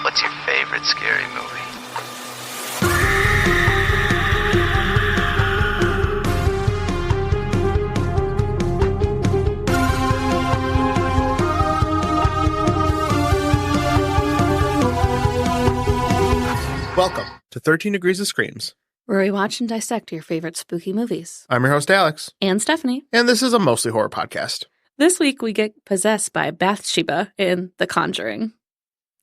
What's your favorite scary movie? Welcome to 13 Degrees of Screams, where we watch and dissect your favorite spooky movies. I'm your host, Alex. And Stephanie. And this is a mostly horror podcast. This week we get possessed by Bathseba in The Conjuring.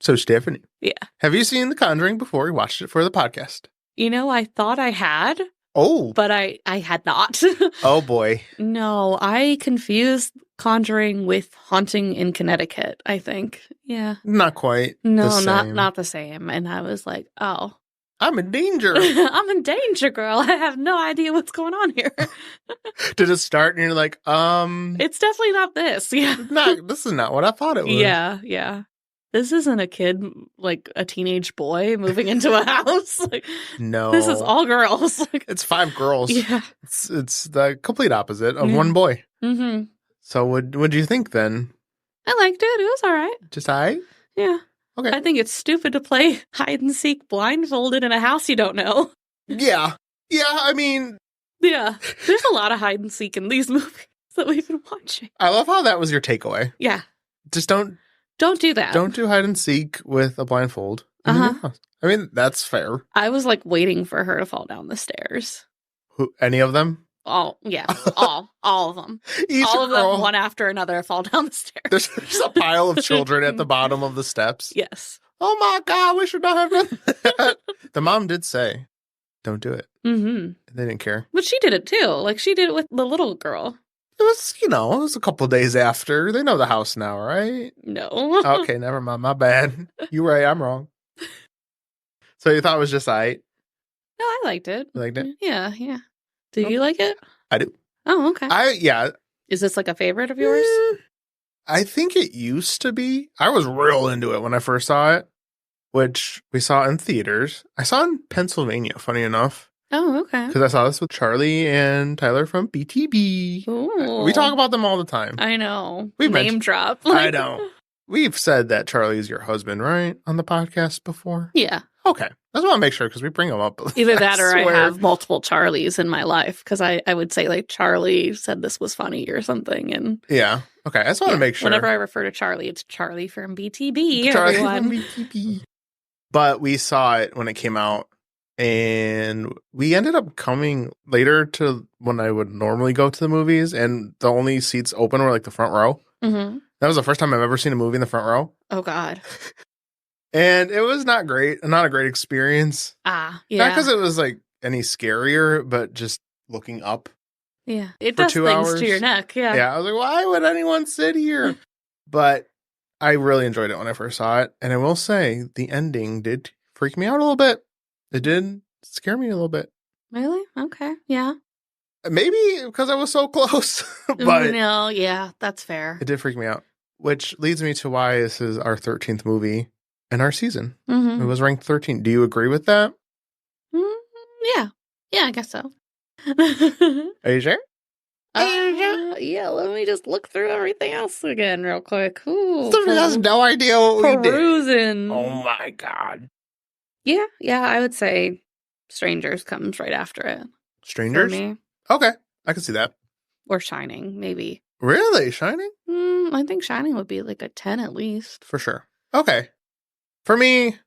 So, Stephanie. Yeah. Have you seen The Conjuring before we watched it for the podcast? You know, I thought I had. Oh. But I had not. Oh, boy. No, I confused Conjuring with Haunting in Connecticut, I think. Yeah. Not quite. No, not the same. And I was like, oh. I'm in danger. I'm in danger, girl. I have no idea what's going on here. Did it start and you're like, It's definitely not this. Yeah. This is not what I thought it was. Yeah. This isn't a kid, like a teenage boy moving into a house. Like, no. This is all girls. Like, it's 5 girls. Yeah. It's the complete opposite of one boy. Mm-hmm. So what do you think then? I liked it. It was all right. Just all right? Yeah. Okay. I think it's stupid to play hide and seek blindfolded in a house you don't know. Yeah. Yeah, I mean... Yeah. There's a lot of hide and seek in these movies that we've been watching. I love how that was your takeaway. Yeah. Just don't do that. Don't do hide and seek with a blindfold. I mean, that's fair. I was like waiting for her to fall down the stairs. Who? Any of them? All of them. All of them, one after another, fall down the stairs. There's a pile of children at the bottom of the steps. Yes. Oh my God, we should not have done that. The mom did say, don't do it. Mm-hmm. They didn't care. But she did it too. Like, she did it with the little girl. It was a couple days after. They know the house now, right? No. Okay, never mind. My bad. You're right. I'm wrong. So you thought it was just all right? No, I liked it. You liked it? Yeah. Do you like it? I do. Oh, okay. Yeah. Is this like a favorite of yours? I think it used to be. I was real into it when I first saw it, which we saw in theaters. I saw it in Pennsylvania, funny enough. Oh, okay. Because I saw this with Charlie and Tyler from BTB. Ooh. We talk about them all the time. I know. We've Name drop. I know. We've said that Charlie is your husband, right? On the podcast before? Yeah. Okay. I just want to make sure because we bring him up. Either that or I have multiple Charlies in my life because I would say like Charlie said this was funny or something. And yeah. Okay. I just want to make sure. Whenever I refer to Charlie, it's Charlie from BTB. Charlie everyone. from BTB. But we saw it when it came out. And we ended up coming later to when I would normally go to the movies. And the only seats open were like the front row. Mm-hmm. That was the first time I've ever seen a movie in the front row. Oh, God. And it was not a great experience. Yeah. Not because it was like any scarier, but just looking up. Yeah. It for does 2 things hours. to your neck. Yeah. Yeah. I was like, why would anyone sit here? But I really enjoyed it when I first saw it. And I will say the ending did freak me out a little bit. It did scare me a little bit. Really? Okay. Yeah. Maybe because I was so close. But no, yeah, that's fair. It did freak me out. Which leads me to why this is our 13th movie in our season. Mm-hmm. It was ranked 13. Do you agree with that? Yeah. Yeah, I guess so. Are you sure? Yeah, let me just look through everything else again real quick. Ooh, Somebody has no idea what we did. Perusing. Oh my God. Yeah, I would say Strangers comes right after it. Strangers? For me. Okay, I can see that. Or Shining, maybe. Really? Shining? I think Shining would be like a 10 at least. For sure. Okay. For me,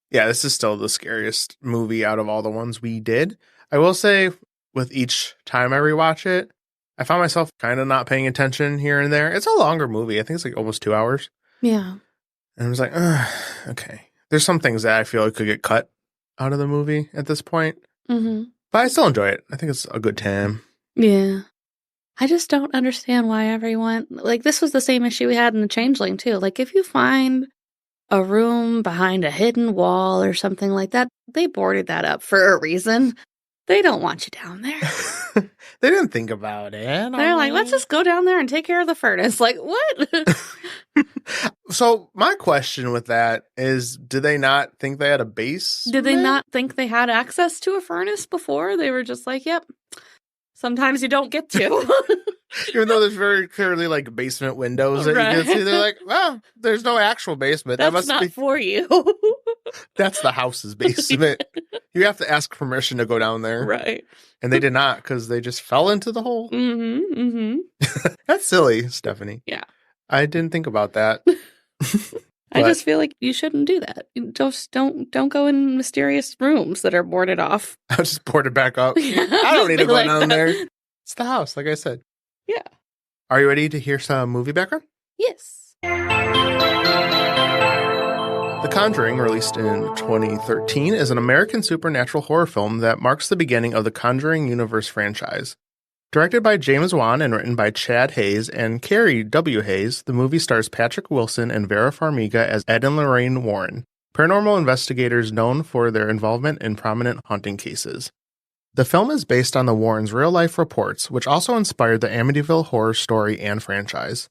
yeah, this is still the scariest movie out of all the ones we did. I will say, with each time I rewatch it, I found myself kind of not paying attention here and there. It's a longer movie. I think it's like almost 2 hours. Yeah. And I was like, okay. There's some things that I feel like could get cut out of the movie at this point. Mm-hmm. But I still enjoy it. I think it's a good time. Yeah. I just don't understand why everyone... Like, this was the same issue we had in The Changeling, too. Like, if you find a room behind a hidden wall or something like that, they boarded that up for a reason. They don't want you down there. They didn't think about it. They're like, let's just go down there and take care of the furnace. Like, what? So my question with that is, did they not think they had a base? Did they not think they had access to a furnace before? They were just like, yep. Sometimes you don't get to. Even though there's very clearly like basement windows that you can see, they're like, well, there's no actual basement. That's that must not be for you. That's the house's basement. You have to ask permission to go down there. Right. And they did not because they just fell into the hole. Mm-hmm. Mm-hmm. That's silly, Stephanie. Yeah. I didn't think about that. I just feel like you shouldn't do that. You just don't go in mysterious rooms that are boarded off. I'll just board it back up. Yeah, I don't need to go like down that. there. It's the house, like I said. Yeah. Are you ready to hear some movie background? Yes. The Conjuring, released in 2013, is an American supernatural horror film that marks the beginning of the Conjuring Universe franchise. Directed by James Wan and written by Chad Hayes and Carrie W. Hayes, the movie stars Patrick Wilson and Vera Farmiga as Ed and Lorraine Warren, paranormal investigators known for their involvement in prominent haunting cases. The film is based on the Warrens' real-life reports, which also inspired the Amityville horror story and franchise.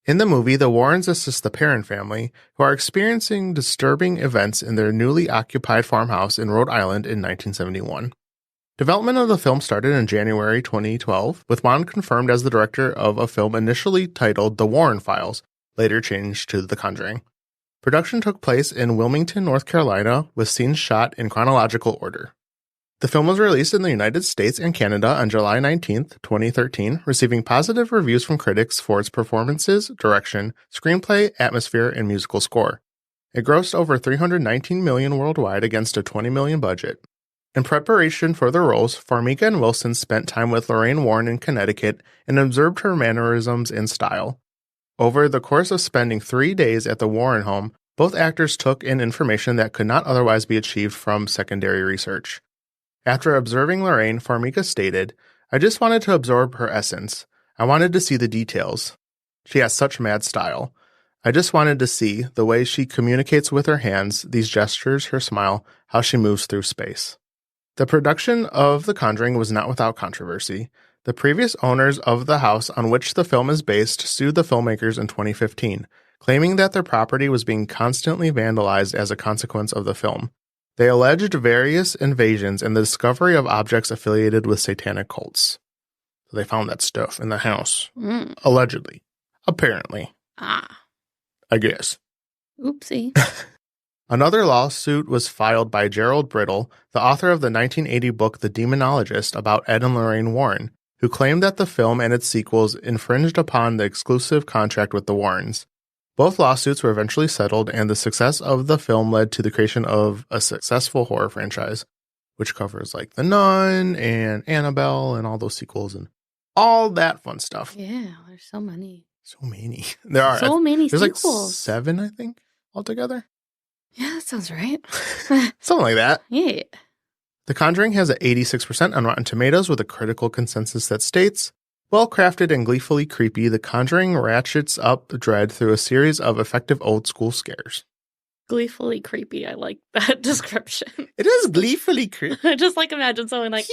In the movie, the Warrens assist the Perron family, who are experiencing disturbing events in their newly occupied farmhouse in Rhode Island in 1971. Development of the film started in January 2012, with Wan confirmed as the director of a film initially titled The Warren Files, later changed to The Conjuring. Production took place in Wilmington, North Carolina, with scenes shot in chronological order. The film was released in the United States and Canada on July 19, 2013, receiving positive reviews from critics for its performances, direction, screenplay, atmosphere, and musical score. It grossed over $319 million worldwide against a $20 million budget. In preparation for the roles, Farmiga and Wilson spent time with Lorraine Warren in Connecticut and observed her mannerisms and style. Over the course of spending 3 days at the Warren home, both actors took in information that could not otherwise be achieved from secondary research. After observing Lorraine, Farmiga stated, "I just wanted to absorb her essence. I wanted to see the details. She has such mad style. I just wanted to see the way she communicates with her hands, these gestures, her smile, how she moves through space." The production of The Conjuring was not without controversy. The previous owners of the house on which the film is based sued the filmmakers in 2015, claiming that their property was being constantly vandalized as a consequence of the film. They alleged various invasions and the discovery of objects affiliated with satanic cults. So they found that stuff in the house. Allegedly. Apparently. I guess. Oopsie. Another lawsuit was filed by Gerald Brittle, the author of the 1980 book The Demonologist about Ed and Lorraine Warren, who claimed that the film and its sequels infringed upon the exclusive contract with the Warrens. Both lawsuits were eventually settled, and the success of the film led to the creation of a successful horror franchise, which covers like The Nun and Annabelle and all those sequels and all that fun stuff. Yeah, there's so many. So many. There are. So many There's sequels. like 7, I think, altogether. Yeah, that sounds right. Something like that. Yeah. The Conjuring has an 86% on Rotten Tomatoes with a critical consensus that states, "Well-crafted and gleefully creepy, The Conjuring ratchets up dread through a series of effective old-school scares." Gleefully creepy. I like that description. It is gleefully creepy. I just like imagine someone like,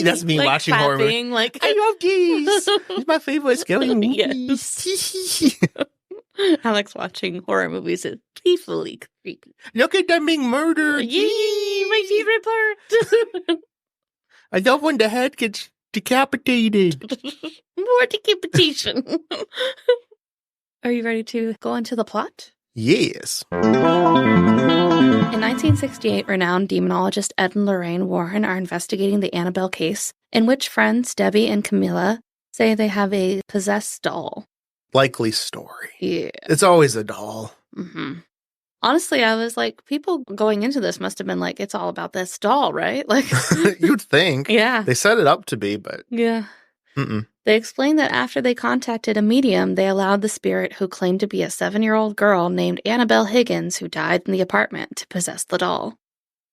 That's me like watching horror movies. clapping, like, I love these. It's my favorite scary movies. Alex watching horror movies is gleefully creepy. Look at them being murdered. Yay, my favorite part. I love when the head gets decapitated. More decapitation. Are you ready to go into the plot? Yes. In 1968, renowned demonologist Ed and Lorraine Warren are investigating the Annabelle case, in which friends Debbie and Camilla say they have a possessed doll. Likely story. Yeah. It's always a doll. Mm-hmm. Honestly, I was like, people going into this must have been like, it's all about this doll, right? Like, You'd think. yeah. They set it up to be, but Yeah. mm-mm. They explained that after they contacted a medium, they allowed the spirit who claimed to be a 7-year-old girl named Annabelle Higgins, who died in the apartment, to possess the doll.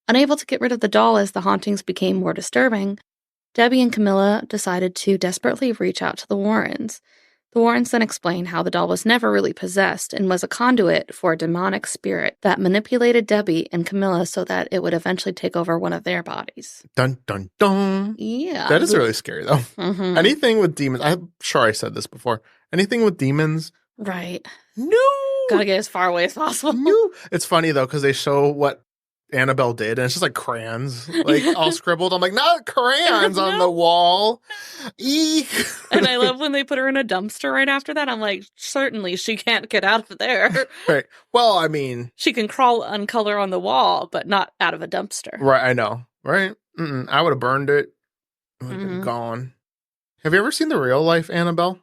Unable to get rid of the doll as the hauntings became more disturbing, Debbie and Camilla decided to desperately reach out to the Warrens. The Warrens then explained how the doll was never really possessed and was a conduit for a demonic spirit that manipulated Debbie and Camilla so that it would eventually take over one of their bodies. Dun, dun, dun. Yeah. That is really scary, though. Mm-hmm. Anything with demons, I'm sure I said this before. Anything with demons, Right. no. Gotta get as far away as possible. No. It's funny, though, because they show what Annabelle did, and it's just like crayons, like all scribbled. I'm like, not crayons on the wall. Eek. And I love when they put her in a dumpster right after that. I'm like, certainly she can't get out of there. Right. Well, I mean, she can crawl and color on the wall, but not out of a dumpster. Right. I know. Right. I would have burned it. It would have been gone. Have you ever seen the real life Annabelle?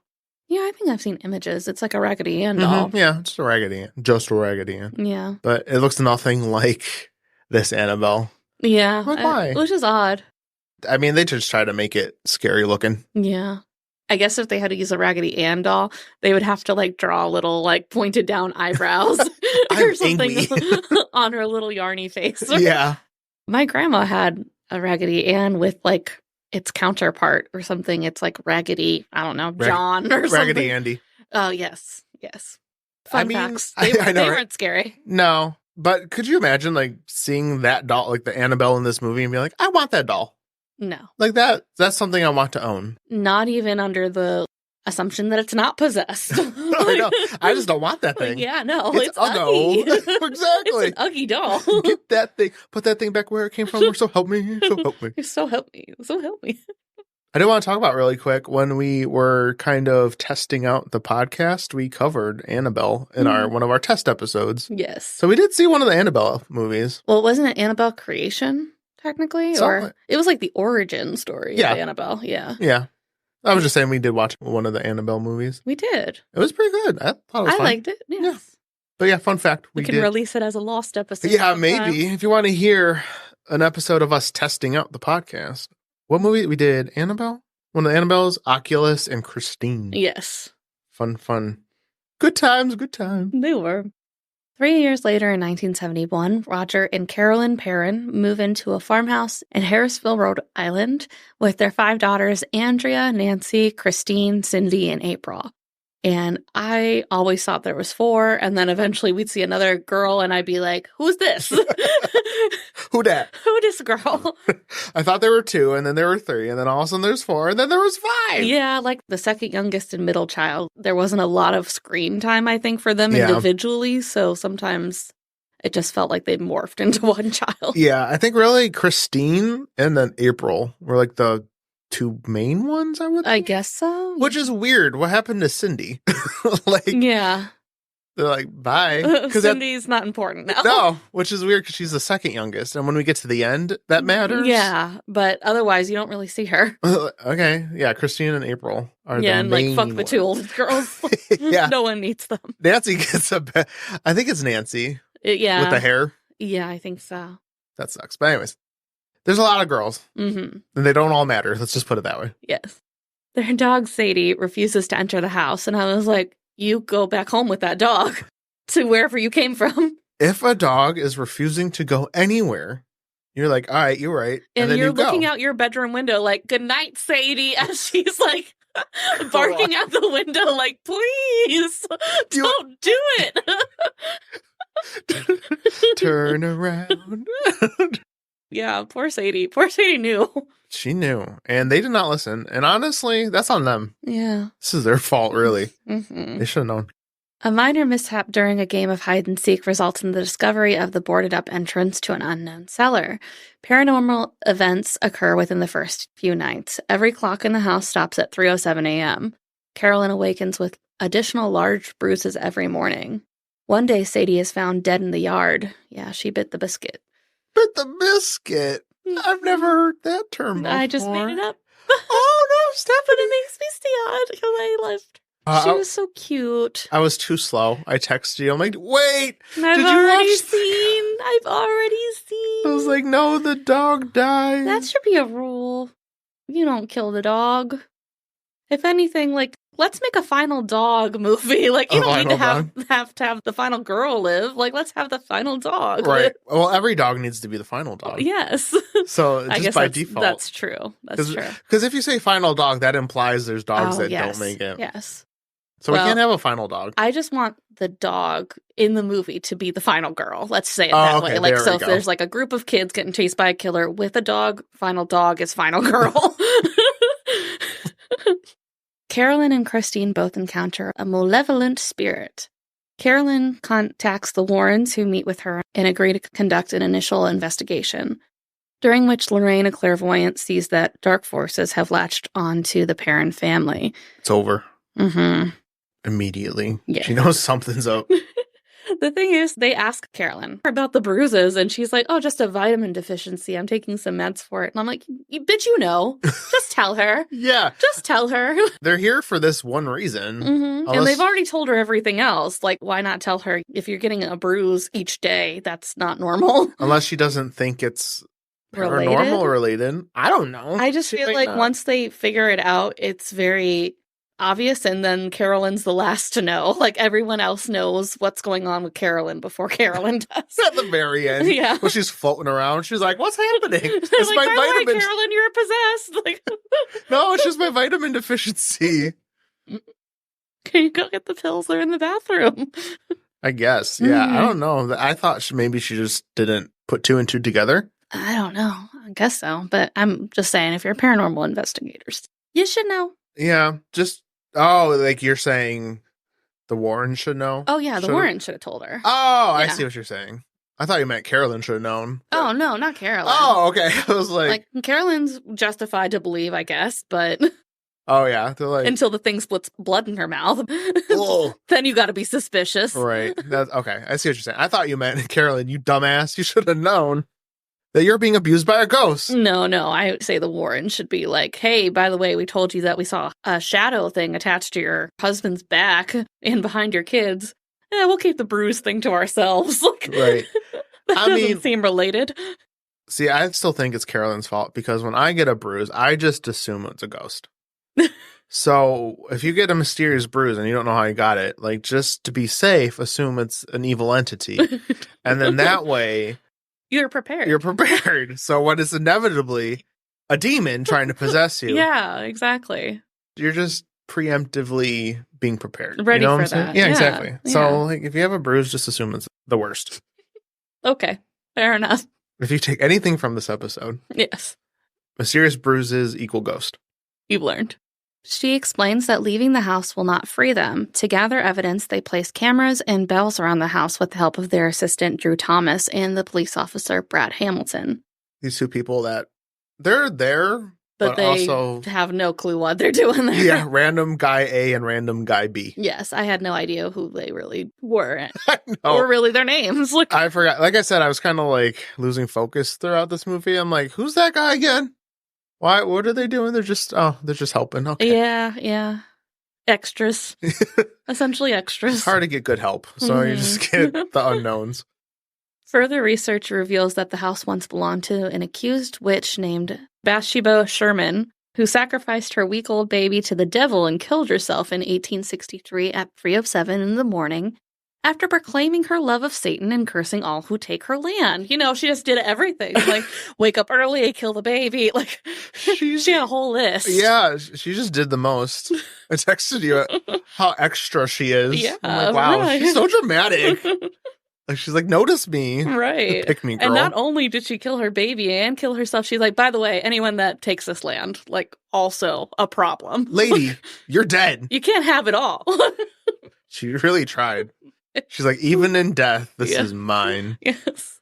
Yeah, I think I've seen images. It's like a Raggedy Ann doll. Yeah, it's a Raggedy Ann. Just a Raggedy Ann. Yeah. But it looks nothing like this Annabelle. Yeah. Like, why? Which is odd. I mean, they just try to make it scary looking. Yeah. I guess if they had to use a Raggedy Ann doll, they would have to like draw little like pointed down eyebrows or something on her little yarny face. Yeah. My grandma had a Raggedy Ann with like its counterpart or something. It's like Raggedy, I don't know, John or something. Raggedy Andy. Oh, yes. Fun facts. I know, they right? weren't scary. No. But could you imagine like seeing that doll, like the Annabelle in this movie and be like, I want that doll. No. Like that's something I want to own. Not even under the assumption that it's not possessed. I know. I just don't want that thing. Yeah, no. It's uggy. Exactly. It's an uggy doll. Get that thing. Put that thing back where it came from. So help me. So help me. So help me. So help me. I did want to talk about really quick when we were kind of testing out the podcast, we covered Annabelle in one of our test episodes. Yes. So we did see one of the Annabelle movies. Well, wasn't it Annabelle Creation, technically? Somewhat. Or it was like the origin story of Annabelle. Yeah. Yeah. I was just saying we did watch one of the Annabelle movies. We did. It was pretty good. I thought it was fun. liked it. Yes. Yeah. But yeah, fun fact. We can release it as a lost episode. Yeah, maybe. If you want to hear an episode of us testing out the podcast. What movie we did? Annabelle? One of the Annabelles, Oculus, and Christine. Yes. Fun. Good times. They were. 3 years later in 1971, Roger and Carolyn Perron move into a farmhouse in Harrisville, Rhode Island with their 5 daughters, Andrea, Nancy, Christine, Cindy, and April. And I always thought there was 4, and then eventually we'd see another girl, and I'd be like, who's this? Who dat? Who this girl? I thought there were 2, and then there were 3, and then all of a sudden there's 4, and then there was 5. Yeah, like the second youngest and middle child. There wasn't a lot of screen time, I think, for them individually, so sometimes it just felt like they morphed into one child. Yeah, I think really Christine and then April were like the 2 main ones, I guess so. Which is weird. What happened to Cindy? Yeah. They're like, bye. Cindy's not important now. No, which is weird because she's the second youngest. And when we get to the end, that matters. Yeah, but otherwise you don't really see her. Okay. Yeah, Christine and April are the main and like, fuck the 2 oldest girls. Yeah. No one needs them. Nancy gets I think it's Nancy. Yeah. With the hair. Yeah, I think so. That sucks. But anyways. There's a lot of girls, and they don't all matter. Let's just put it that way. Yes. Their dog, Sadie, refuses to enter the house, and I was like, you go back home with that dog to wherever you came from. If a dog is refusing to go anywhere, you're like, all right, you're right. And then you're you looking out your bedroom window like, good night, Sadie, as she's like barking out the window like, please, don't do it. Turn around. Yeah, poor Sadie. Poor Sadie knew. She knew. And they did not listen. And honestly, that's on them. Yeah. This is their fault, really. They should have known. A minor mishap during a game of hide-and-seek results in the discovery of the boarded-up entrance to an unknown cellar. Paranormal events occur within the first few nights. Every clock in the house stops at 3:07 a.m. Carolyn awakens with additional large bruises every morning. One day, Sadie is found dead in the yard. Yeah, she bit the biscuit. Bit the biscuit? I've never heard that term before. I just made it up. Oh, no, Stephanie. But it makes me sad because I loved she was so cute. I was too slow. I texted you. I'm like, wait. I've already seen. I was like, no, the dog died. That should be a rule. You don't kill the dog. If anything, like, let's make a final dog movie. Like, you don't need to have the final girl live. Like, let's have the final dog. Right. Well, every dog needs to be the final dog. Yes. So just I guess by default. That's true. That's true. Because if you say final dog, that implies there's dogs that don't make it. Yes. So we can't have a final dog. I just want the dog in the movie to be the final girl. Let's say it that way. Like, so if there's like a group of kids getting chased by a killer with a dog, final dog is final girl. Carolyn and Christine both encounter a malevolent spirit. Carolyn contacts the Warrens, who meet with her and agree to conduct an initial investigation, during which Lorraine, a clairvoyant, sees that dark forces have latched onto the Perron family. It's over. Mm-hmm. Immediately. Yeah. She knows something's up. The thing is, they ask Carolyn about the bruises, and she's like, oh, just a vitamin deficiency. I'm taking some meds for it. And I'm like, bitch, you know. Just tell her. Yeah. Just tell her. They're here for this one reason. Mm-hmm. And they've already told her everything else. Like, why not tell her if you're getting a bruise each day, that's not normal? Unless she doesn't think it's paranormal related. I don't know. I just feel like once they figure it out, it's very obvious, and then Carolyn's the last to know. Like, everyone else knows what's going on with Carolyn before Carolyn does. At the very end. Yeah. When she's floating around, she's like, what's happening? It's like, my vitamin. Carolyn, you're possessed. Like, no, it's just my vitamin deficiency. Can you go get the pills? They're in the bathroom. I guess. Yeah. I don't know. I thought maybe she just didn't put two and two together. I don't know. I guess so. But I'm just saying, if you're paranormal investigators, you should know. Yeah. Like you're saying the Warren should know? Oh, yeah. The Warren should have told her. Oh, yeah. I see what you're saying. I thought you meant Carolyn should have known. Oh, no, not Carolyn. Oh, okay. I was like Carolyn's justified to believe, I guess, but... Oh, yeah. They're like... Until the thing splits blood in her mouth. Then you got to be suspicious. Right. That's okay. I see what you're saying. I thought you meant, Carolyn, you dumbass. You should have known that you're being abused by a ghost. No. I say the Warren should be like, hey, by the way, we told you that we saw a shadow thing attached to your husband's back and behind your kids. Yeah, we'll keep the bruise thing to ourselves. Right. That doesn't seem related. See, I still think it's Carolyn's fault because when I get a bruise, I just assume it's a ghost. So if you get a mysterious bruise and you don't know how you got it, like, just to be safe, assume it's an evil entity. And then that way... You're prepared. You're prepared. So when it's inevitably a demon trying to possess you. Yeah, exactly. You're just preemptively being prepared. Ready you know for what I'm that. saying? Yeah, exactly. Yeah. So like, if you have a bruise, just assume it's the worst. Okay, fair enough. If you take anything from this episode. Yes. Mysterious bruises equal ghost. You've learned. She explains that leaving the house will not free them. To gather evidence, they place cameras and bells around the house with the help of their assistant, Drew Thomas, and the police officer, Brad Hamilton. These two people that, they're there, but they also have no clue what they're doing there. Yeah, random guy A and random guy B. Yes, I had no idea who they really were. I know. Or really their names. I forgot. Like I said, I was kind of like losing focus throughout this movie. I'm like, who's that guy again? Why? What are they doing? They're just helping. Okay. Yeah. Extras. Essentially extras. It's hard to get good help, so you just get the unknowns. Further research reveals that the house once belonged to an accused witch named Bathseba Sherman, who sacrificed her week-old baby to the devil and killed herself in 1863 at 3:07 in the morning after proclaiming her love of Satan and cursing all who take her land. You know, she just did everything. Like, wake up early, kill the baby. Like, she had a whole list. Yeah, she just did the most. I texted you how extra she is. Yeah, I'm like, wow, right. She's so dramatic. Like, she's like, notice me. Right. Pick me, girl. And not only did she kill her baby and kill herself, she's like, by the way, anyone that takes this land, like, also a problem. Lady, you're dead. You can't have it all. She really tried. She's like, even in death, this is mine. Yes.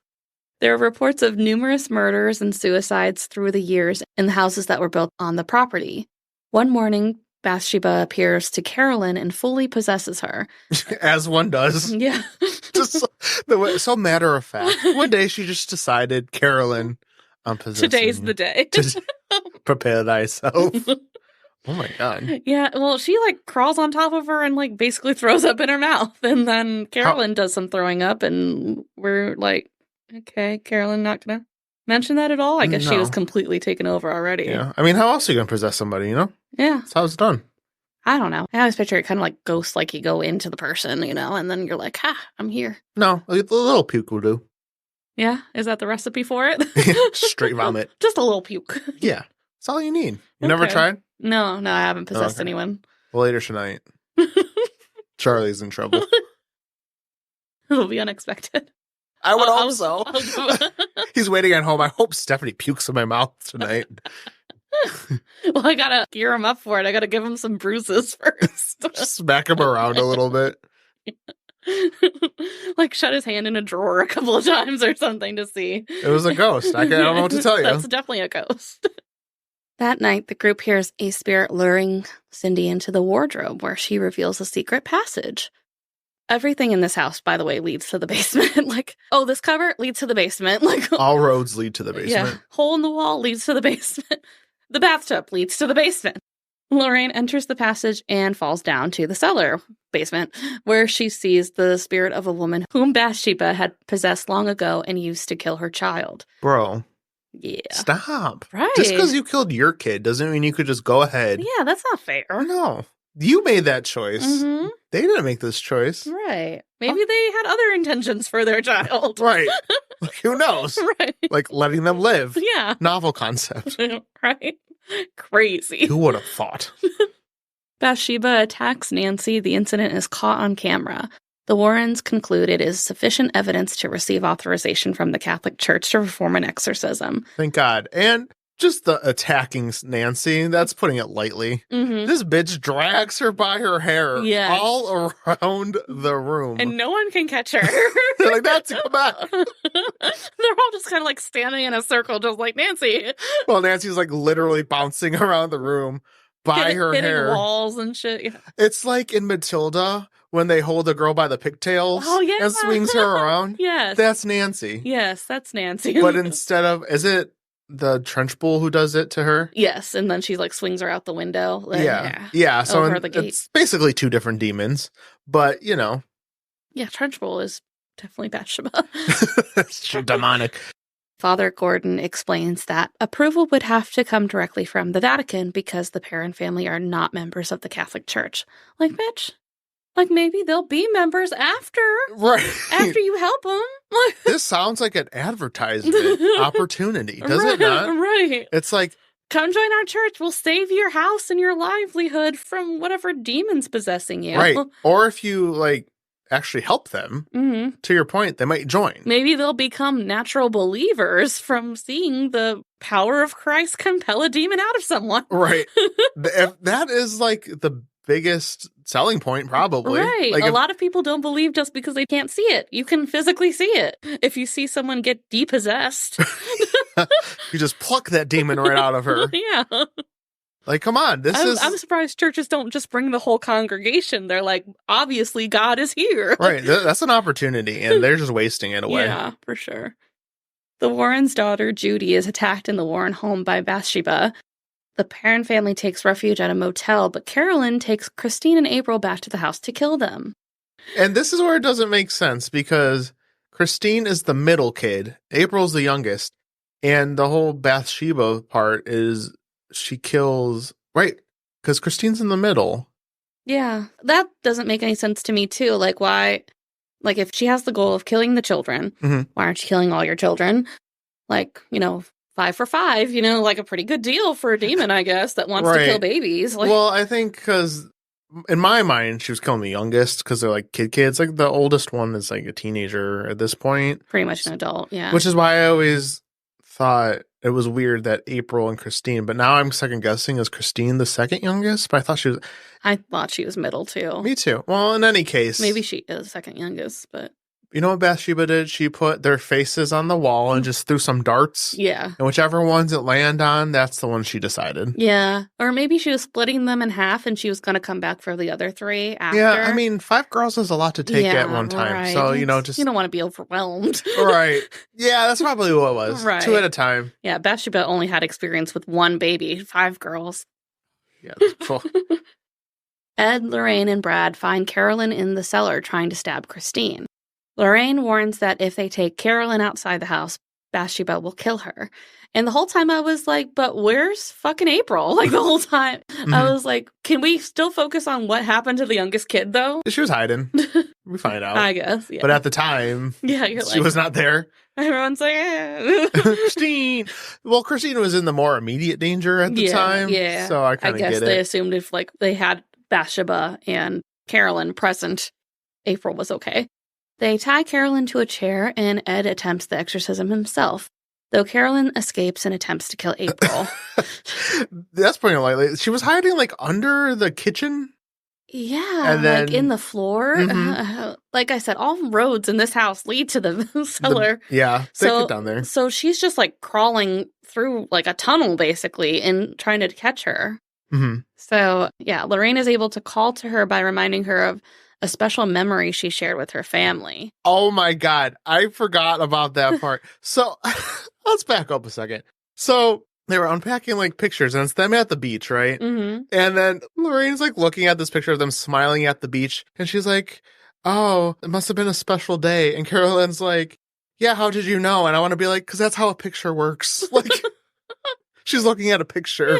There are reports of numerous murders and suicides through the years in the houses that were built on the property. One morning, Bathsheba appears to Carolyn and fully possesses her. As one does. Yeah. Just so matter of fact. One day she just decided, Carolyn, I'm possessing Today's you. the day. Just prepare thyself. Oh my God. Yeah, well, she like crawls on top of her and like basically throws up in her mouth. And then Carolyn does some throwing up and we're like, okay, Carolyn not gonna mention that at all? I guess she was completely taken over already. Yeah. I mean, how else are you gonna possess somebody, you know? Yeah. That's how it's done. I don't know. I always picture it kind of like ghosts, like you go into the person, you know, and then you're like, I'm here. No, a little puke will do. Yeah? Is that the recipe for it? Straight vomit. Just a little puke. Yeah. That's all you need. You never tried? No, I haven't possessed anyone. Well, later tonight. Charlie's in trouble. It'll be unexpected. I would hope so. He's waiting at home. I hope Stephanie pukes in my mouth tonight. Well, I gotta gear him up for it. I gotta give him some bruises first. Just smack him around a little bit. Like, shut his hand in a drawer a couple of times or something to see. It was a ghost. I don't know what to tell you. That's definitely a ghost. That night, the group hears a spirit luring Cindy into the wardrobe where she reveals a secret passage. Everything in this house, by the way, leads to the basement. Like, oh, this cupboard leads to the basement. Like, all roads lead to the basement. Yeah, hole in the wall leads to the basement. The bathtub leads to the basement. Lorraine enters the passage and falls down to the cellar basement, where she sees the spirit of a woman whom Bathseba had possessed long ago and used to kill her child. Bro. Yeah. Stop. Right. Just because you killed your kid doesn't mean you could just go ahead. Yeah, that's not fair. No. You made that choice. Mm-hmm. They didn't make this choice. Right. Maybe they had other intentions for their child. Right. Like, who knows? Right. Like, letting them live. Yeah. Novel concept. Right. Crazy. Who would have thought? Bathseba attacks Nancy. The incident is caught on camera. The Warrens conclude it is sufficient evidence to receive authorization from the Catholic Church to perform an exorcism. Thank God. And just the attacking Nancy, that's putting it lightly. Mm-hmm. This bitch drags her by her hair all around the room. And no one can catch her. They're like, Nancy, come back. They're all just kind of like standing in a circle, just like, Nancy. Well, Nancy's like literally bouncing around the room by her hitting hair. walls and shit. Yeah. It's like in Matilda when they hold a girl by the pigtails and swings her around. Yes. That's Nancy. Yes, that's Nancy. But instead of, is it the trench bull who does it to her? Yes, and then she like swings her out the window. Yeah. So over the gate. It's basically two different demons, but you know. Yeah, trench bull is definitely Bathsheba. It's demonic. Father Gordon explains that approval would have to come directly from the Vatican because the Perron family are not members of the Catholic Church. Like, bitch, like maybe they'll be members after. Right. After you help them. This sounds like an advertisement opportunity, does it not? Right. It's like, come join our church. We'll save your house and your livelihood from whatever demon's possessing you. Right. Or if you like actually help them, to your point, they might join. Maybe they'll become natural believers from seeing the power of Christ compel a demon out of someone. Right. If that is like the biggest selling point, probably. Right. Like a lot of people don't believe just because they can't see it. You can physically see it. If you see someone get depossessed. You just pluck that demon right out of her. Yeah. Like, come on, I'm surprised churches don't just bring the whole congregation. They're like, obviously God is here. Right, that's an opportunity, and they're just wasting it away. Yeah, for sure. The Warrens' daughter, Judy, is attacked in the Warren home by Bathsheba. The Perron family takes refuge at a motel, but Carolyn takes Christine and April back to the house to kill them. And this is where it doesn't make sense, because Christine is the middle kid, April's the youngest, and the whole Bathsheba part is she kills, right, because Christine's in the middle. Yeah, that doesn't make any sense to me, too. Like, why, like, if she has the goal of killing the children, why aren't you killing all your children? Like, 5 for 5, like a pretty good deal for a demon, I guess, that wants to kill babies. Like, well, I think because in my mind, she was killing the youngest because they're like kids. Like the oldest one is like a teenager at this point. Pretty much an adult, yeah. Which is why I always thought it was weird that April and Christine, but now I'm second guessing, is Christine the second youngest? But I thought she was middle too. Me too. Well, in any case. Maybe she is second youngest, but. You know what Bathsheba did? She put their faces on the wall and just threw some darts. Yeah. And whichever ones it land on, that's the one she decided. Yeah. Or maybe she was splitting them in half and she was going to come back for the other 3 after. Yeah, I mean, 5 girls is a lot to take at one time. Right. So, just... You don't want to be overwhelmed. Right. Yeah, that's probably what it was. Right. 2 at a time. Yeah, Bathsheba only had experience with 1 baby, 5 girls. Yeah, cool. Ed, Lorraine, and Brad find Carolyn in the cellar trying to stab Christine. Lorraine warns that if they take Carolyn outside the house, Bathsheba will kill her. And the whole time I was like, but where's fucking April? Like the whole time I was like, can we still focus on what happened to the youngest kid though? She was hiding. We find out. I guess, yeah. But at the time, she was not there. Everyone's like, Christine. Well, Christine was in the more immediate danger at the time. Yeah. So I kind of get it. I guess they assumed if they had Bathsheba and Carolyn present, April was okay. They tie Carolyn to a chair, and Ed attempts the exorcism himself, though Carolyn escapes and attempts to kill April. That's putting it lightly. She was hiding, under the kitchen? Yeah, in the floor. like I said, all roads in this house lead to the cellar. They get down there. So she's just like crawling through like a tunnel basically and trying to catch her. Mm-hmm. So yeah, Lorraine is able to call to her by reminding her of a special memory she shared with her family. Oh my God. I forgot about that part. So let's back up a second. So they were unpacking like pictures and it's them at the beach, right? Mm-hmm. And then Lorraine's like looking at this picture of them smiling at the beach. And she's like, oh, it must have been a special day. And Carolyn's like, yeah, how did you know? And I want to be like, because that's how a picture works. Like, she's looking at a picture.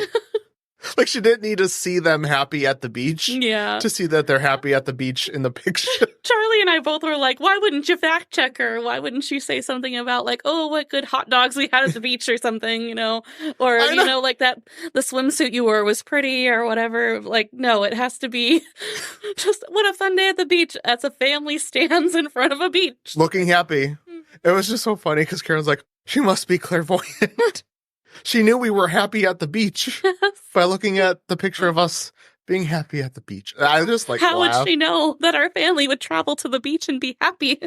Like, she didn't need to see them happy at the beach to see that they're happy at the beach in the picture. Charlie and I both were like, why wouldn't you fact check her? Why wouldn't you say something about like, oh, what good hot dogs we had at the beach or something, you know? Or, you know, like that the swimsuit you wore was pretty or whatever. Like, no, it has to be just what a fun day at the beach as a family stands in front of a beach. Looking happy. It was just so funny because Karen's like, she must be clairvoyant. She knew we were happy at the beach by looking at the picture of us being happy at the beach. I just like How laugh. would she know that our family would travel to the beach and be happy?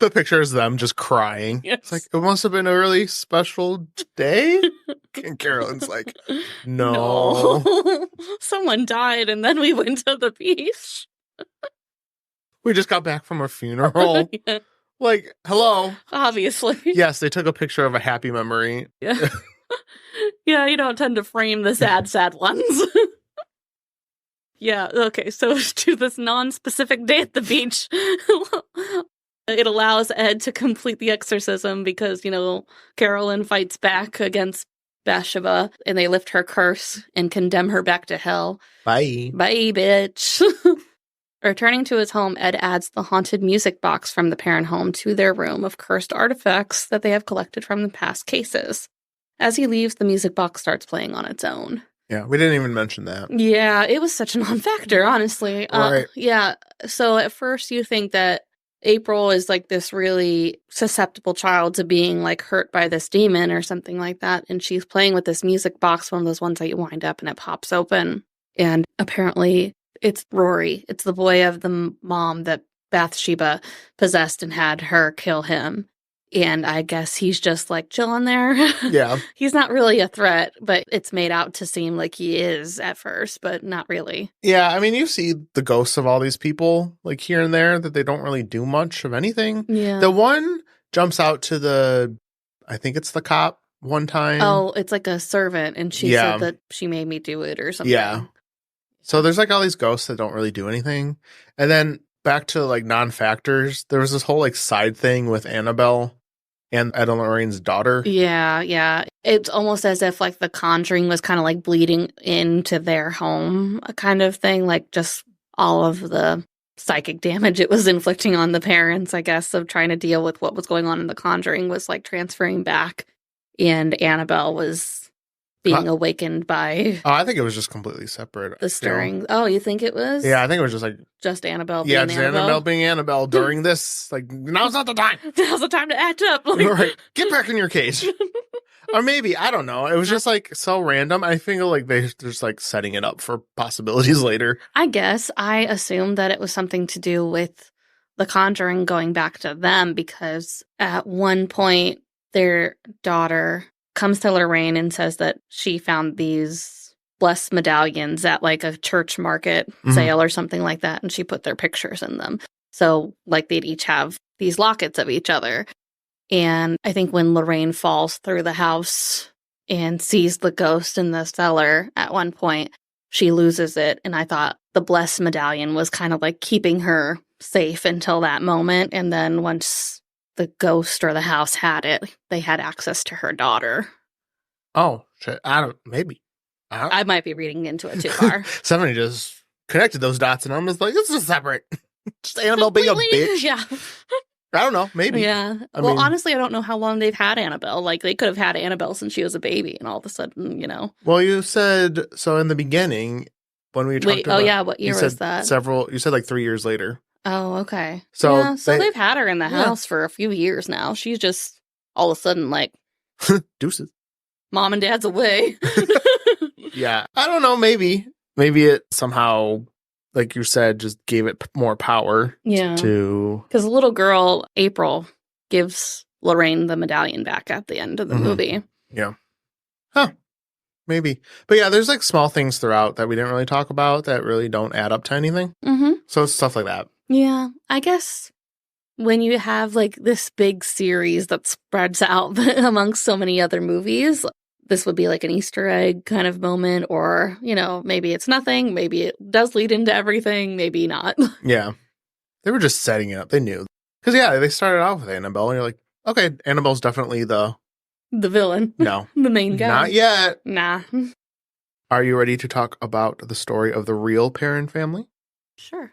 The picture is them just crying. Yes. It's like, it must have been a really special day. And Carolyn's like, no. Someone died and then we went to the beach. We just got back from a funeral. Yeah. Like, hello. Obviously. Yes, they took a picture of a happy memory. Yeah. Yeah, you don't tend to frame the sad ones. Yeah, okay, so to this non-specific day at the beach, it allows Ed to complete the exorcism because, you know, Carolyn fights back against Bathseba and they lift her curse and condemn her back to hell. Bye. Bye, bitch. Returning to his home, Ed adds the haunted music box from the Perron home to their room of cursed artifacts that they have collected from the past cases. As he leaves, the music box starts playing on its own. Yeah, we didn't even mention that. Yeah, it was such a non-factor, honestly. Right. Yeah, so at first you think that April is like this really susceptible child to being like hurt by this demon or something like that, and she's playing with this music box, one of those ones that you wind up and it pops open. And apparently it's Rory. It's the boy of the mom that Bathseba possessed and had her kill him. And I guess he's just like chilling there. Yeah. He's not really a threat, but it's made out to seem like he is at first, but not really. Yeah, I mean, you see the ghosts of all these people like here and there that they don't really do much of anything. Yeah. The one jumps out to I think it's the cop one time. Oh, it's like a servant, and she said that she made me do it or something. Yeah. So there's like all these ghosts that don't really do anything. And then back to like non-factors, there was this whole like side thing with Annabelle and Ed and Lorraine's daughter. Yeah. It's almost as if like the Conjuring was kind of like bleeding into their home, a kind of thing, like just all of the psychic damage it was inflicting on the parents, I guess, of trying to deal with what was going on in the Conjuring was like transferring back, and Annabelle was being awakened by I think it was just completely separate. the stirring. You know? Oh, you think it was? Yeah, I think it was just like Annabelle being Annabelle. Annabelle being Annabelle during this. Like, now's not the time. Now's the time to act up. Like, Right. Get back in your cage. Or maybe, I don't know. It was just like so random. I feel like they're just like setting it up for possibilities later. I guess I assumed that it was something to do with the Conjuring going back to them, because at one point their daughter comes to Lorraine and says that she found these blessed medallions at like a church market sale or something like that, and she put their pictures in them. So like they'd each have these lockets of each other. And I think when Lorraine falls through the house and sees the ghost in the cellar at one point, she loses it. And I thought the blessed medallion was kind of like keeping her safe until that moment. And then once the ghost or the house had it, they had access to her daughter. Oh, shit. Maybe. I might be reading into it too far. Somebody just connected those dots and I'm just like, this is separate. Just Annabelle being a bitch. Yeah. I don't know. Maybe. Yeah. I mean, honestly, I don't know how long they've had Annabelle. Like, they could have had Annabelle since she was a baby, and all of a sudden, you know. Well, you said, so in the beginning, when we talked about... what year was that? You said like 3 years later. Oh, okay. So, yeah, so they've had her in the house for a few years now. She's just all of a sudden like, deuces. Mom and Dad's away. Yeah. I don't know. Maybe it somehow like you said, just gave it more power to... Because the little girl, April, gives Lorraine the medallion back at the end of the movie. Yeah. Huh. Maybe. But yeah, there's like small things throughout that we didn't really talk about that really don't add up to anything. So it's stuff like that. Yeah. I guess when you have like this big series that spreads out amongst so many other movies, this would be like an Easter egg kind of moment, or, you know, maybe it's nothing. Maybe it does lead into everything. Maybe not. Yeah. They were just setting it up. They knew. Because, yeah, they started off with Annabelle, and you're like, okay, Annabelle's definitely the villain. No. The main guy. Not yet. Nah. Are you ready to talk about the story of the real Perron family? Sure.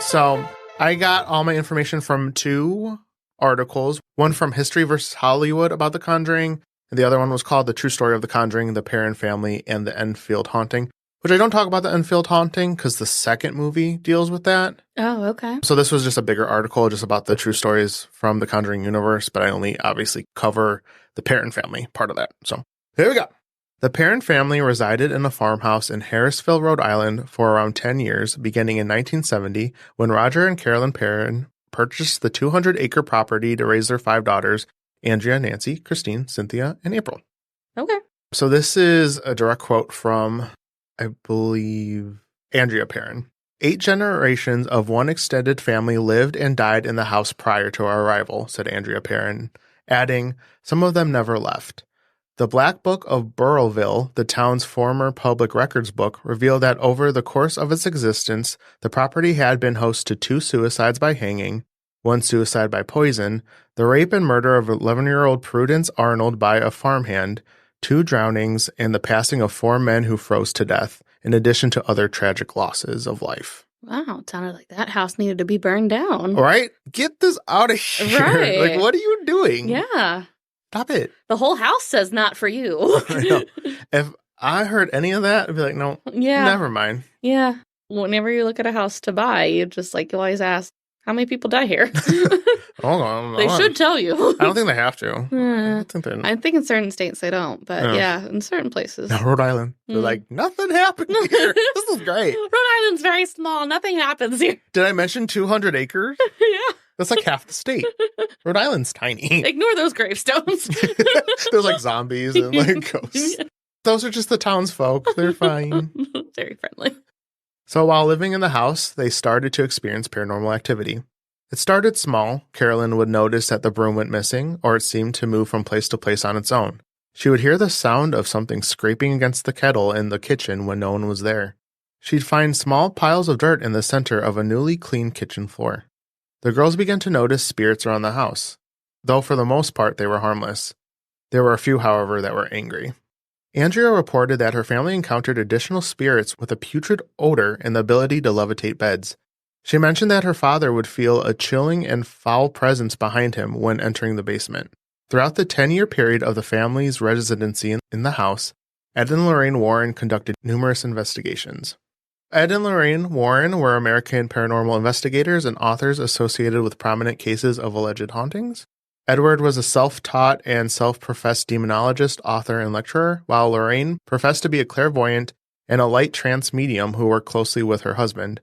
So, I got all my information from 2 articles. One from History vs. Hollywood about The Conjuring, and the other one was called The True Story of the Conjuring, the Perron Family, and the Enfield Haunting, which I don't talk about the Enfield Haunting because the second movie deals with that. Oh, okay. So this was just a bigger article just about the true stories from the Conjuring universe, but I only obviously cover the Perron family part of that. So here we go. The Perron family resided in a farmhouse in Harrisville, Rhode Island for around 10 years, beginning in 1970, when Roger and Carolyn Perron purchased the 200-acre property to raise their 5 daughters, Andrea, Nancy, Christine, Cynthia, and April. Okay. So this is a direct quote from, I believe, Andrea Perron. 8 generations of one extended family lived and died in the house prior to our arrival, said Andrea Perron, adding, some of them never left. The Black Book of Burrillville, the town's former public records book, revealed that over the course of its existence, the property had been host to 2 suicides by hanging, 1 suicide by poison, the rape and murder of 11-year-old Prudence Arnold by a farmhand, 2 drownings, and the passing of 4 men who froze to death, in addition to other tragic losses of life. Wow, it sounded like that house needed to be burned down. Right? Get this out of here. Right. Like, what are you doing? Yeah. Stop it. The whole house says not for you. I know. If I heard any of that, I'd be like, no, never mind. Yeah. Whenever you look at a house to buy, you always ask, how many people die here? Hold on. They should tell you. I don't think they have to. I think in certain states they don't, but yeah, in certain places. Now, Rhode Island, they're like, nothing happened here. This is great. Rhode Island's very small. Nothing happens here. Did I mention 200 acres? Yeah. That's like half the state. Rhode Island's tiny. Ignore those gravestones. There's like zombies and like ghosts. Those are just the townsfolk. They're fine. Very friendly. So while living in the house, they started to experience paranormal activity. It started small. Carolyn would notice that the broom went missing, or it seemed to move from place to place on its own. She would hear the sound of something scraping against the kettle in the kitchen when no one was there. She'd find small piles of dirt in the center of a newly cleaned kitchen floor. The girls began to notice spirits around the house, though for the most part they were harmless. There were a few, however, that were angry. Andrea reported that her family encountered additional spirits with a putrid odor and the ability to levitate beds. She mentioned that her father would feel a chilling and foul presence behind him when entering the basement. Throughout the 10-year period of the family's residency in the house, Ed and Lorraine Warren conducted numerous investigations. Ed and Lorraine Warren were American paranormal investigators and authors associated with prominent cases of alleged hauntings. Edward was a self-taught and self-professed demonologist, author, and lecturer, while Lorraine professed to be a clairvoyant and a light trance medium who worked closely with her husband.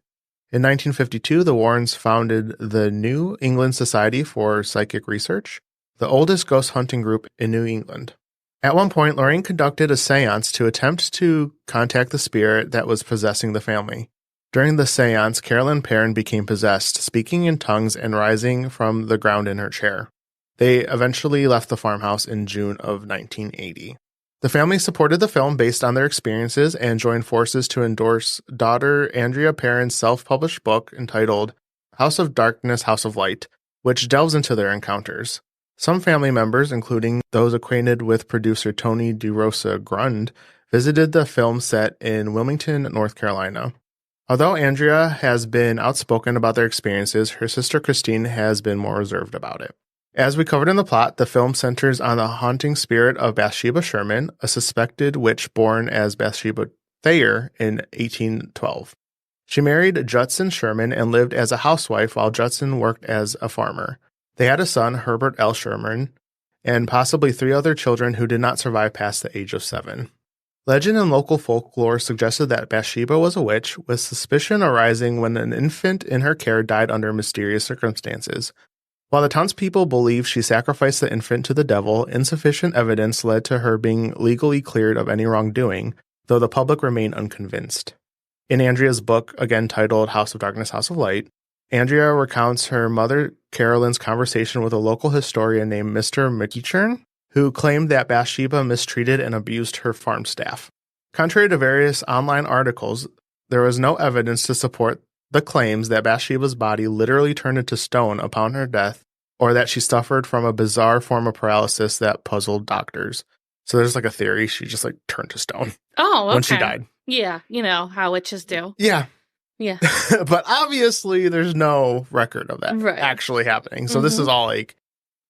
In 1952, the Warrens founded the New England Society for Psychic Research, the oldest ghost hunting group in New England. At one point, Lorraine conducted a seance to attempt to contact the spirit that was possessing the family. During the seance, Carolyn Perron became possessed, speaking in tongues and rising from the ground in her chair. They eventually left the farmhouse in June of 1980. The family supported the film based on their experiences and joined forces to endorse daughter Andrea Perron's self-published book entitled House of Darkness, House of Light, which delves into their encounters. Some family members, including those acquainted with producer Tony DeRosa Grund, visited the film set in Wilmington, North Carolina. Although Andrea has been outspoken about their experiences, her sister Christine has been more reserved about it. As we covered in the plot, the film centers on the haunting spirit of Bathseba Sherman, a suspected witch born as Bathsheba Thayer in 1812. She married Judson Sherman and lived as a housewife while Judson worked as a farmer. They had a son, Herbert L. Sherman, and possibly 3 other children who did not survive past the age of 7. Legend and local folklore suggested that Bathseba was a witch, with suspicion arising when an infant in her care died under mysterious circumstances. While the townspeople believe she sacrificed the infant to the devil, insufficient evidence led to her being legally cleared of any wrongdoing, though the public remained unconvinced. In Andrea's book, again titled House of Darkness, House of Light, Andrea recounts her mother Carolyn's conversation with a local historian named Mr. McEachern, who claimed that Bathseba mistreated and abused her farm staff. Contrary to various online articles, there was no evidence to support the claims that Bathsheba's body literally turned into stone upon her death, or that she suffered from a bizarre form of paralysis that puzzled doctors. So there's like a theory she just like turned to stone. Oh, okay. When she died. Yeah, you know how witches do. Yeah. Yeah. But obviously there's no record of that actually happening. So this is all like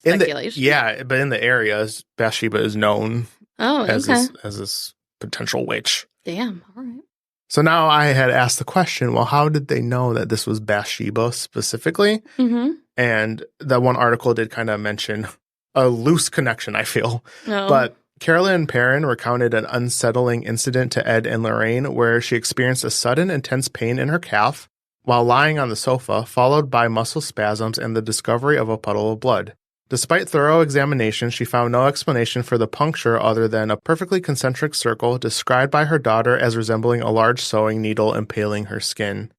speculation. But in the areas, Bathseba is known as this potential witch. Damn. All right. So now I had asked the question, well, how did they know that this was Bathseba specifically? Mm-hmm. And that one article did kind of mention a loose connection, I feel. Oh. But Carolyn Perron recounted an unsettling incident to Ed and Lorraine where she experienced a sudden intense pain in her calf while lying on the sofa, followed by muscle spasms and the discovery of a puddle of blood. Despite thorough examination, she found no explanation for the puncture other than a perfectly concentric circle described by her daughter as resembling a large sewing needle impaling her skin.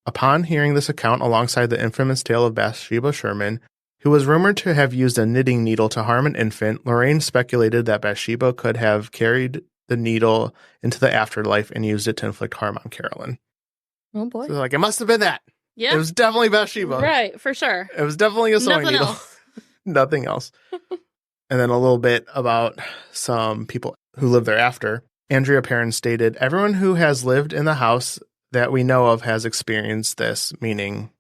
Upon hearing this account alongside the infamous tale of Bathsheba Sherman, who was rumored to have used a knitting needle to harm an infant, Lorraine speculated that Bathsheba could have carried the needle into the afterlife and used it to inflict harm on Carolyn. Oh, boy. So it must have been that. Yeah. It was definitely Bathsheba. Right, for sure. It was definitely a sewing needle. Else. Nothing else. And then a little bit about some people who lived there after. Andrea Perron stated, everyone who has lived in the house that we know of has experienced this, meaning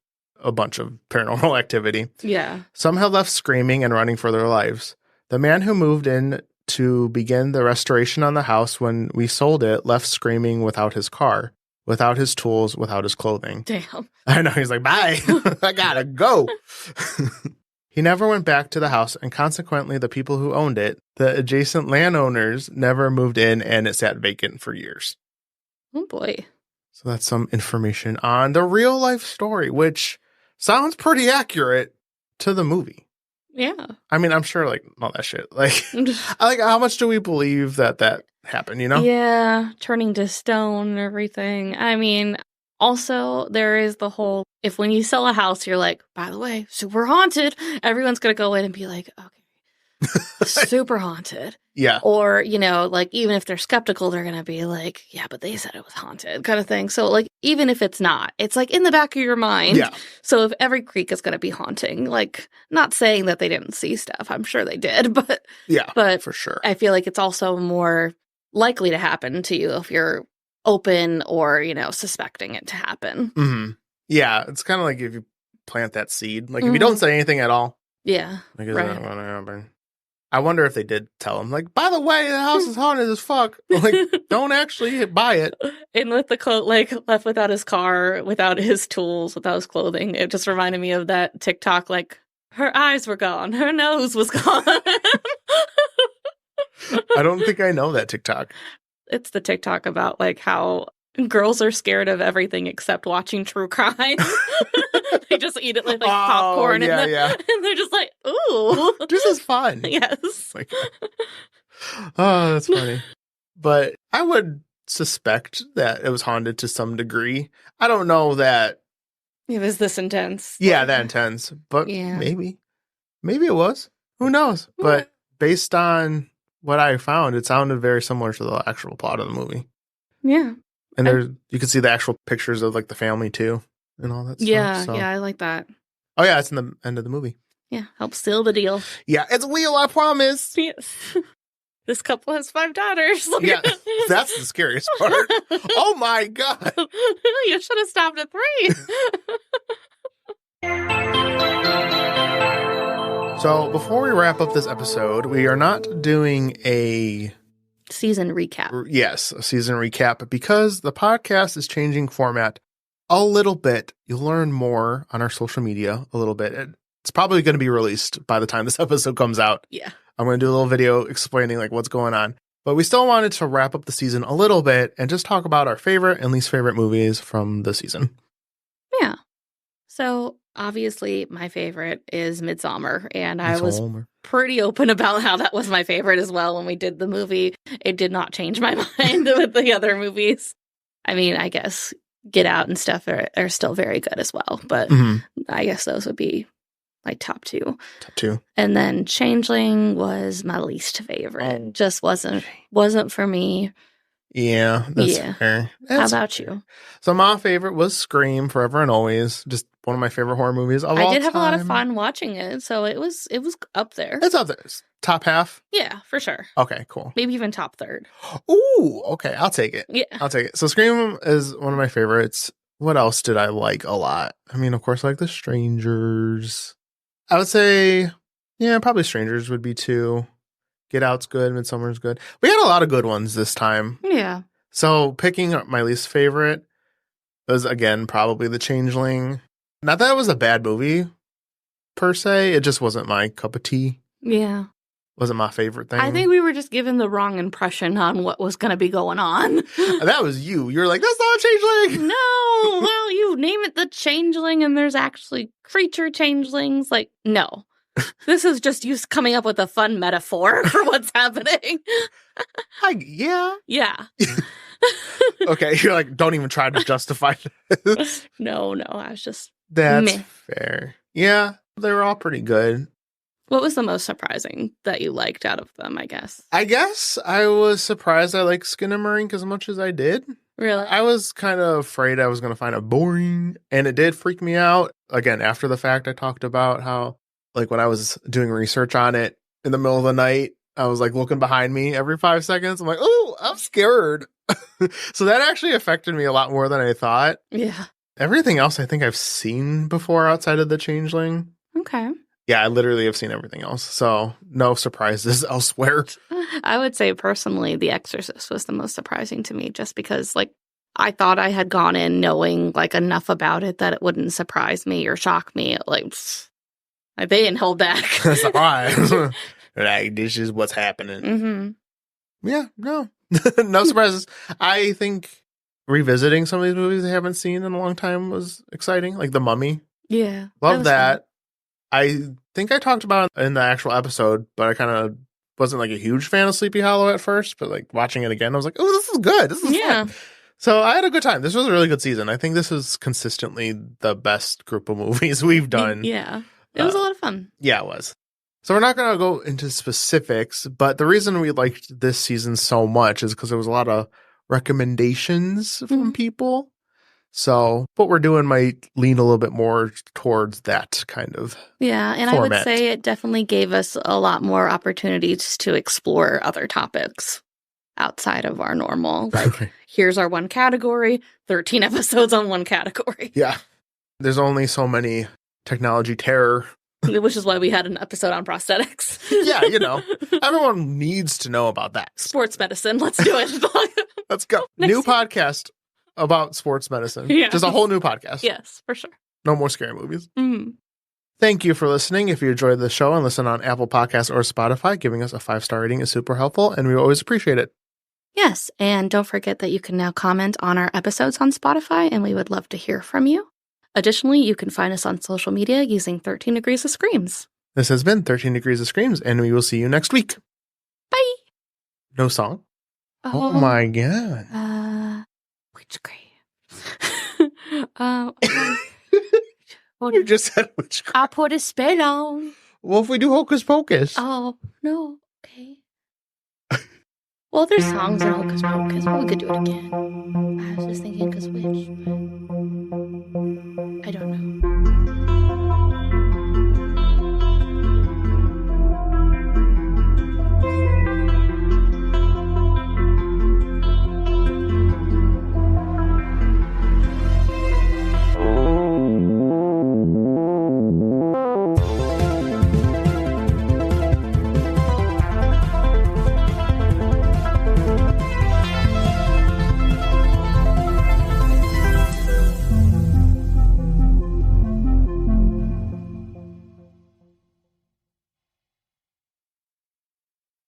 a bunch of paranormal activity. Yeah. Some have left screaming and running for their lives. The man who moved in to begin the restoration on the house when we sold it left screaming without his car, without his tools, without his clothing. Damn. I know. He's like, bye. I gotta go. He never went back to the house, and consequently, the people who owned it, the adjacent landowners, never moved in, and it sat vacant for years. Oh, boy. So that's some information on the real-life story, which sounds pretty accurate to the movie. Yeah. I mean, I'm sure, like, all that shit. Like, how much do we believe that happened, you know? Yeah, turning to stone and everything. I mean, also, there is the whole, if when you sell a house, you're like, by the way, super haunted, everyone's going to go in and be like, okay, super haunted. Yeah. Or, you know, like, even if they're skeptical, they're going to be like, yeah, but they said it was haunted kind of thing. So, like, even if it's not, it's like in the back of your mind. Yeah. So if every creek is going to be haunting, like, not saying that they didn't see stuff. I'm sure they did, but. Yeah, but for sure. I feel like it's also more likely to happen to you if you're open or, you know, suspecting it to happen. Mm-hmm. Yeah, it's kind of like if you plant that seed. Like, if you don't say anything at all. Yeah, like, it's not going to happen. I wonder if they did tell him, like, by the way, the house is haunted as fuck. Like, don't actually buy it. And with the left without his car, without his tools, without his clothing, it just reminded me of that TikTok, like, her eyes were gone, her nose was gone. I don't think I know that TikTok. It's the TikTok about, like, how girls are scared of everything except watching true crime. They just eat it like popcorn. Yeah, and they're just like, ooh. This is fun. Yes. Like, oh, that's funny. But I would suspect that it was haunted to some degree. I don't know that it was this intense. Yeah, that intense. But maybe. Maybe it was. Who knows? Yeah. But based on what I found, it sounded very similar to the actual plot of the movie. Yeah. And you can see the actual pictures of, like, the family, too, and all that stuff. Yeah, so. Yeah, I like that. Oh, yeah, it's in the end of the movie. Yeah, help seal the deal. Yeah, it's real, I promise. Yes. This couple has 5 daughters. Yeah, that's the scariest part. Oh, my God. You should have stopped at 3. So, before we wrap up this episode, we are not doing a season recap. Yes, a season recap, because the podcast is changing format a little bit. You'll learn more on our social media a little bit. It's probably going to be released by the time this episode comes out. Yeah. I'm going to do a little video explaining, like, what's going on. But we still wanted to wrap up the season a little bit and just talk about our favorite and least favorite movies from the season. Yeah. So obviously my favorite is Midsommar, and I was pretty open about how that was my favorite as well when we did the movie. It did not change my mind with the other movies. I mean, I guess Get Out and stuff are still very good as well, but I guess those would be my top two. Top two. And then Changeling was my least favorite. Oh. Just wasn't for me. Yeah, that's fair. How about you? So my favorite was Scream, Forever and Always. Just one of my favorite horror movies of all time. I did have a lot of fun watching it, so it was up there. It's up there. Top half? Yeah, for sure. Okay, cool. Maybe even top third. Ooh, okay. I'll take it. Yeah. I'll take it. So Scream is one of my favorites. What else did I like a lot? I mean, of course, I like The Strangers. I would say, yeah, probably Strangers would be two. Get Out's good. Midsommar's good. We had a lot of good ones this time. Yeah. So picking my least favorite was, again, probably The Changeling. Not that it was a bad movie, per se. It just wasn't my cup of tea. Yeah. Wasn't my favorite thing. I think we were just given the wrong impression on what was going to be going on. That was you. You were like, that's not a changeling. No. Well, you name it The Changeling and there's actually creature changelings. Like, no. This is just you coming up with a fun metaphor for what's happening. Yeah. Yeah. Okay, you're like, don't even try to justify this. No, I was just... That's fair. Yeah, they were all pretty good. What was the most surprising that you liked out of them, I guess? I guess I was surprised I liked Skinamarink as much as I did. Really? I was kind of afraid I was going to find it boring, and it did freak me out. Again, after the fact, I talked about how, like, when I was doing research on it in the middle of the night, I was, like, looking behind me every 5 seconds. I'm like, oh, I'm scared. So that actually affected me a lot more than I thought. Yeah. Everything else I think I've seen before outside of The Changeling. Okay. Yeah, I literally have seen everything else. So no surprises elsewhere. I would say personally, The Exorcist was the most surprising to me just because, like, I thought I had gone in knowing, like, enough about it that it wouldn't surprise me or shock me. Like, they didn't hold back. Surprise. Like, this is what's happening. Mm-hmm. Yeah, no. No surprises. I think revisiting some of these movies I haven't seen in a long time was exciting. Like The Mummy. Yeah. Love that. I think I talked about it in the actual episode, but I kind of wasn't like a huge fan of Sleepy Hollow at first, but like watching it again, I was like, oh, this is good. This is fun. So I had a good time. This was a really good season. I think this is consistently the best group of movies we've done. Yeah. It was a lot of fun. Yeah, it was. So we're not going to go into specifics, but the reason we liked this season so much is because there was a lot of recommendations from people. So what we're doing might lean a little bit more towards that kind of and format. I would say it definitely gave us a lot more opportunities to explore other topics outside of our normal. Like, here's our one category, 13 episodes on one category. Yeah. There's only so many technology terror. Which is why we had an episode on prosthetics. Yeah, you know. Everyone needs to know about that. Sports medicine. Let's do it. Let's go. New podcast about sports medicine. Yeah. Just a whole new podcast. Yes, for sure. No more scary movies. Mm-hmm. Thank you for listening. If you enjoyed the show and listen on Apple Podcasts or Spotify, giving us a 5-star rating is super helpful, and we always appreciate it. Yes, and don't forget that you can now comment on our episodes on Spotify, and we would love to hear from you. Additionally, you can find us on social media using 13 Degrees of Screams. This has been 13 Degrees of Screams, and we will see you next week. Bye! No song? Oh my God. Witchcraft. You just said witchcraft. I'll put a spell on. Well, if we do Hocus Pocus. Oh, no. Okay. Well, there's songs in Hocus Pocus, but we could do it again. I was just thinking because witch, but I don't know.